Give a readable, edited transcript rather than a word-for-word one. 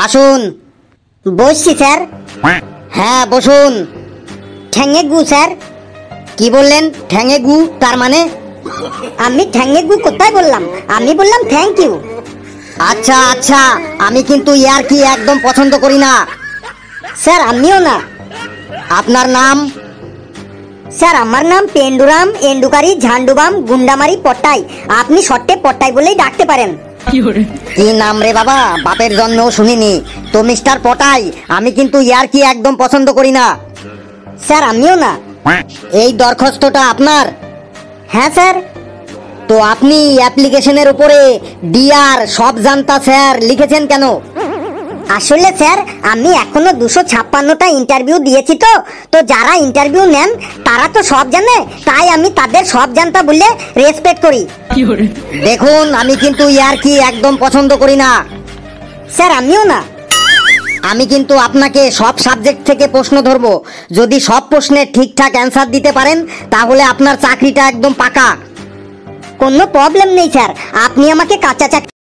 আসুন। বসছি স্যার। হ্যাঁ বসুন। ঠ্যাঙে গু স্যার। কি বললেন ঠ্যাঙে গু, তার মানে? আমি ঠ্যাঙে গু কোথায় বললাম? আমি বললাম থ্যাংক ইউ। আচ্ছা আচ্ছা, আমি কিন্তু ইয়ার্কি একদম পছন্দ করি না। স্যার আমিও না। আপনার নাম? স্যার আমার নাম পেন্ডুরাম এন্ডুকারি ঝান্ডুবাম গুন্ডামারি পট্টাই। আপনি শর্টে পট্টাই বলেই ডাকতে পারেন। কি নাম রে বাবা, বাপের জন্মেও শুনিনি তো। মিস্টার পটাই, আমি কিন্তু ইয়ার্কি একদম পছন্দ করি না। স্যার আমিও না। এই দরখাস্তটা আপনার? হ্যাঁ স্যার। তো আপনি অ্যাপ্লিকেশনের উপরে ডিআর সব জানতা স্যার লিখেছেন কেন? আসলে স্যার আমি এখনো 256টা ইন্টারভিউ দিয়েছি, তো যারা ইন্টারভিউ নেন তারা তো সব জানে, তাই আমি তাদের সব জানতা বলে রেসপেক্ট করি। দেখুন, আমি কিন্তু ইয়ার্কি একদম পছন্দ করি না। স্যার আমিও না। আমি কিন্তু আপনাকে সব সাবজেক্ট থেকে প্রশ্ন ধরবো। যদি সব প্রশ্নের ঠিকঠাক অ্যান্সার দিতে পারেন তাহলে আপনার চাকরিটা একদম পাকা। কোনো প্রবলেম নেই স্যার, আপনি আমাকে কাঁচা চাকরি